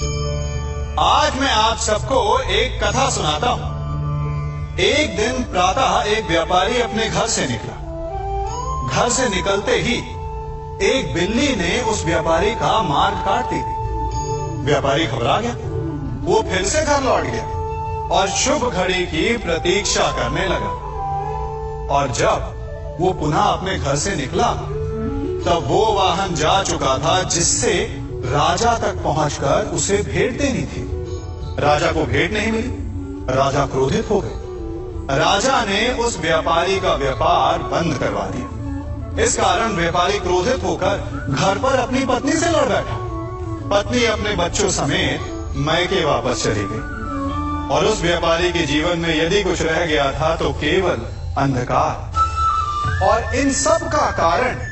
आज मैं आप सबको एक कथा सुनाता हूं। एक दिन प्रातः एक व्यापारी अपने घर से निकला। घर से निकलते ही एक बिल्ली ने उस व्यापारी का मार्ग काट दी। व्यापारी घबरा गया। वो फिर से घर लौट गया और शुभ घड़ी की प्रतीक्षा करने लगा। और जब वो पुनः अपने घर से निकला तब वो वाहन जा चुका था जिससे राजा तक पहुंचकर उसे भेंट देनी थी। राजा को भेंट नहीं मिली। राजा क्रोधित हो गए। राजा ने उस व्यापारी का व्यापार बंद करवा दिया। इस कारण व्यापारी क्रोधित होकर घर पर अपनी पत्नी से लड़ बैठा। पत्नी अपने बच्चों समेत मैके वापस चली गई और उस व्यापारी के जीवन में यदि कुछ रह गया था तो केवल अंधकार। और इन सब का कारण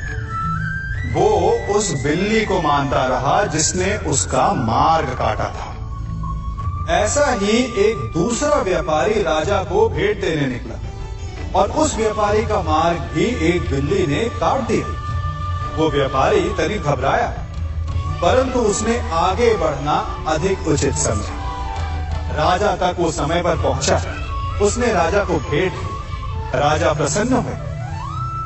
वो उस बिल्ली को मानता रहा जिसने उसका मार्ग काटा था। ऐसा ही एक दूसरा व्यापारी राजा को भेंट देने निकला और उस व्यापारी का मार्ग भी एक बिल्ली ने काट दिया। वो व्यापारी तनिक घबराया, परंतु उसने आगे बढ़ना अधिक उचित समझा। राजा तक वो समय पर पहुंचा। उसने राजा को भेंट दी। राजा प्रसन्न हुए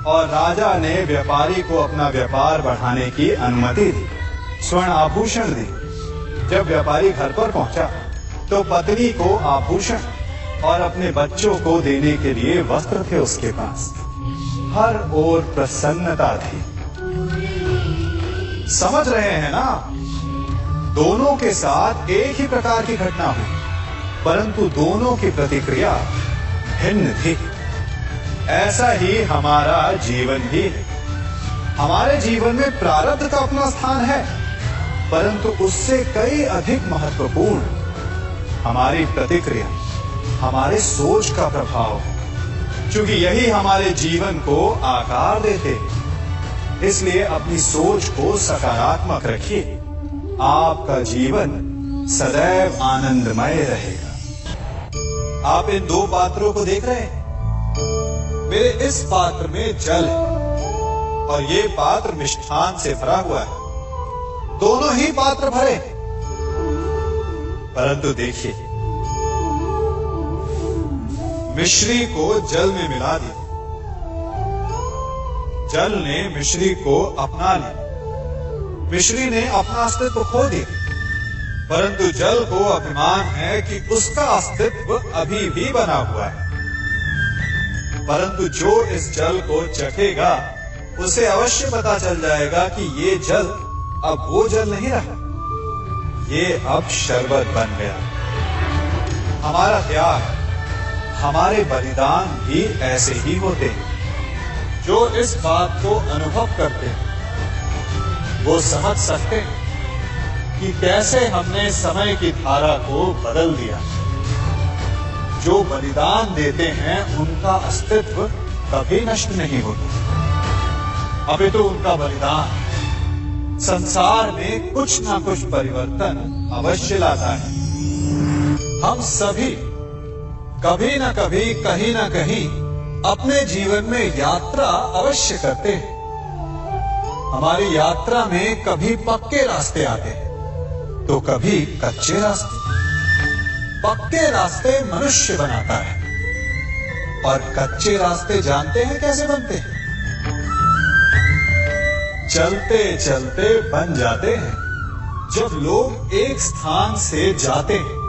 और राजा ने व्यापारी को अपना व्यापार बढ़ाने की अनुमति दी, स्वर्ण आभूषण दी। जब व्यापारी घर पर पहुंचा तो पत्नी को आभूषण और अपने बच्चों को देने के लिए वस्त्र थे उसके पास। हर ओर प्रसन्नता थी। समझ रहे हैं ना? दोनों के साथ एक ही प्रकार की घटना हुई, परंतु दोनों की प्रतिक्रिया भिन्न थी। ऐसा ही हमारा जीवन भी है। हमारे जीवन में प्रारब्ध का अपना स्थान है, परंतु उससे कई अधिक महत्वपूर्ण हमारी प्रतिक्रिया, हमारे सोच का प्रभाव है। क्योंकि यही हमारे जीवन को आकार देते हैं। इसलिए अपनी सोच को सकारात्मक रखिए। आपका जीवन सदैव आनंदमय रहेगा। आप इन दो पात्रों को देख रहे हैं। मेरे इस पात्र में जल है और ये पात्र मिष्ठान से भरा हुआ है। दोनों ही पात्र भरे, परंतु देखिए, मिश्री को जल में मिला दिया। जल ने मिश्री को अपना लिया। मिश्री ने अपना अस्तित्व खो दिया, परंतु जल को अभिमान है कि उसका अस्तित्व अभी भी बना हुआ है। परंतु जो इस जल को चखेगा उसे अवश्य पता चल जाएगा कि ये जल अब वो जल नहीं रहा, ये अब शरबत बन गया। हमारा त्याग, हमारे बलिदान भी ऐसे ही होते हैं। जो इस बात को अनुभव करते हैं वो समझ सकते हैं कि कैसे हमने समय की धारा को बदल दिया। जो बलिदान देते हैं उनका अस्तित्व कभी नष्ट नहीं होता, अपितु उनका बलिदान संसार में कुछ ना कुछ परिवर्तन अवश्य लाता है। हम सभी कभी ना कभी, कहीं ना कहीं अपने जीवन में यात्रा अवश्य करते हैं। हमारी यात्रा में कभी पक्के रास्ते आते हैं तो कभी कच्चे रास्ते। पक्के रास्ते मनुष्य बनाता है और कच्चे रास्ते जानते हैं कैसे बनते हैं? चलते चलते बन जाते हैं। जब लोग एक स्थान से जाते हैं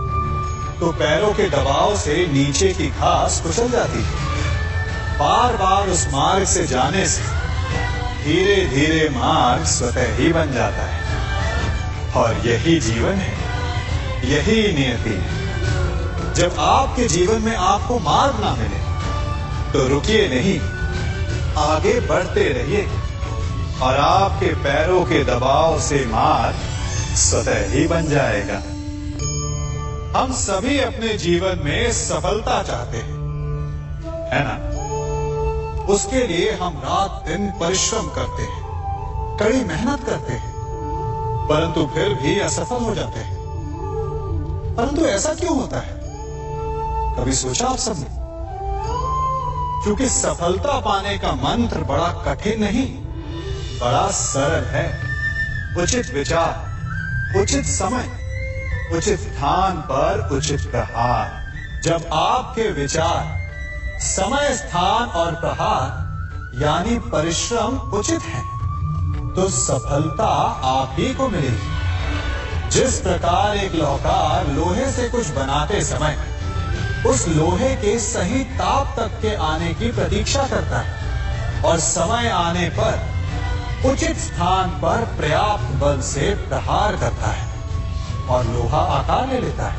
तो पैरों के दबाव से नीचे की घास कुचल जाती है। बार बार उस मार्ग से जाने से धीरे धीरे मार्ग स्वतः ही बन जाता है। और यही जीवन है, यही नियति है। जब आपके जीवन में आपको मार्ग ना मिले तो रुकिए नहीं, आगे बढ़ते रहिए और आपके पैरों के दबाव से मार्ग स्वतः ही बन जाएगा। हम सभी अपने जीवन में सफलता चाहते हैं, है ना? उसके लिए हम रात दिन परिश्रम करते हैं, कड़ी मेहनत करते हैं, परंतु फिर भी असफल हो जाते हैं। परंतु ऐसा क्यों होता है? कभी सोचा आप सबने? क्योंकि सफलता पाने का मंत्र बड़ा कठिन नहीं, बड़ा सरल है। उचित विचार, उचित समय उचित स्थान पर उचित प्रहार। जब आपके विचार, समय, स्थान और प्रहार यानी परिश्रम उचित है, तो सफलता आप ही को मिलेगी। जिस प्रकार एक लोहार लोहे से कुछ बनाते समय उस लोहे के सही ताप तक के आने की प्रतीक्षा करता है और समय आने पर उचित स्थान पर पर्याप्त बल से प्रहार करता है और लोहा आकार ले लेता है,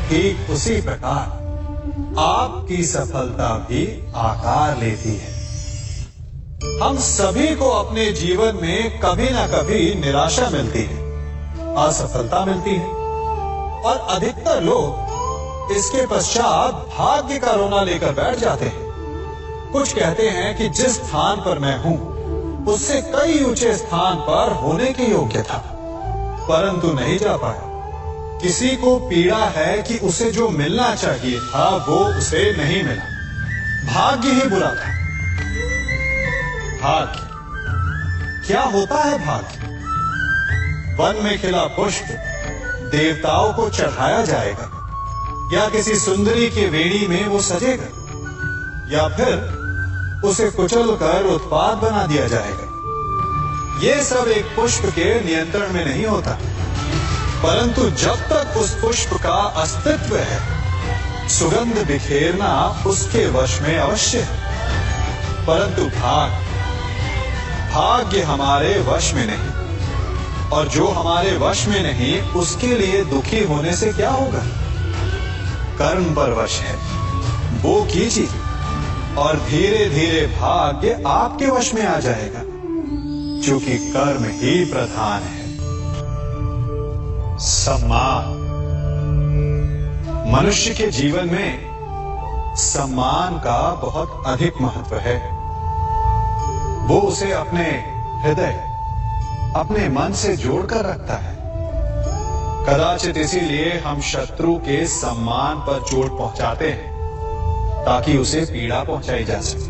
ठीक उसी प्रकार आपकी सफलता भी आकार लेती है। हम सभी को अपने जीवन में कभी ना कभी निराशा मिलती है, असफलता मिलती है और अधिकतर लोग इसके पश्चात भाग्य का रोना लेकर बैठ जाते हैं। कुछ कहते हैं कि जिस स्थान पर मैं हूं उससे कई ऊंचे स्थान पर होने के योग्य था, परंतु नहीं जा पाया। किसी को पीड़ा है कि उसे जो मिलना चाहिए था वो उसे नहीं मिला, भाग्य ही बुरा था। भाग्य क्या होता है? भाग्य वन में खिला पुष्प देवताओं को चढ़ाया जाएगा या किसी सुंदरी के वेणी में वो सजेगा या फिर उसे कुचल कर उत्पाद बना दिया जाएगा। ये सब एक पुष्प के नियंत्रण में नहीं होता, परंतु जब तक उस पुष्प का अस्तित्व है, सुगंध बिखेरना उसके वश में अवश्य है। परंतु भाग्य हमारे वश में नहीं, और जो हमारे वश में नहीं उसके लिए दुखी होने से क्या होगा? कर्म पर वश है, वो कीजिए और धीरे धीरे भाग्य आपके वश में आ जाएगा, क्योंकि कर्म ही प्रधान है। सम्मान। मनुष्य के जीवन में सम्मान का बहुत अधिक महत्व है। वो उसे अपने हृदय, अपने मन से जोड़कर रखता है। कदाचित इसीलिए हम शत्रु के सम्मान पर चोट पहुंचाते हैं ताकि उसे पीड़ा पहुंचाई जा सके।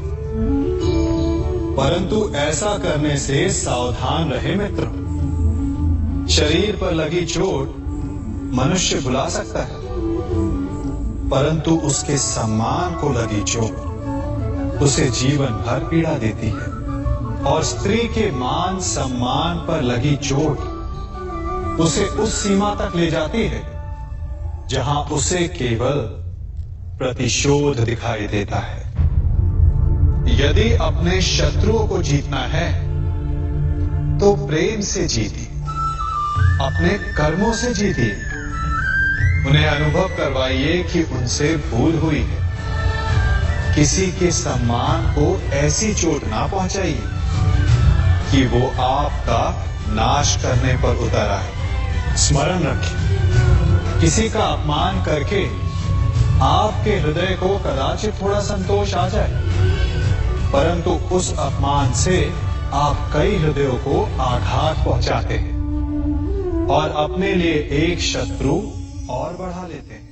परंतु ऐसा करने से सावधान रहे मित्रों। शरीर पर लगी चोट मनुष्य भुला सकता है, परंतु उसके सम्मान को लगी चोट उसे जीवन भर पीड़ा देती है। और स्त्री के मान सम्मान पर लगी चोट उसे उस सीमा तक ले जाती है जहां उसे केवल प्रतिशोध दिखाई देता है। यदि अपने शत्रुओं को जीतना है तो प्रेम से जीतिए, अपने कर्मों से जीतिए। उन्हें अनुभव करवाइए कि उनसे भूल हुई है। किसी के सम्मान को ऐसी चोट ना पहुंचाइए कि वो आपका नाश करने पर उतर आए। स्मरण रखिए, किसी का अपमान करके आपके हृदय को कदाचित थोड़ा संतोष आ जाए, परंतु उस अपमान से आप कई हृदयों को आघात पहुंचाते हैं और अपने लिए एक शत्रु और बढ़ा लेते हैं।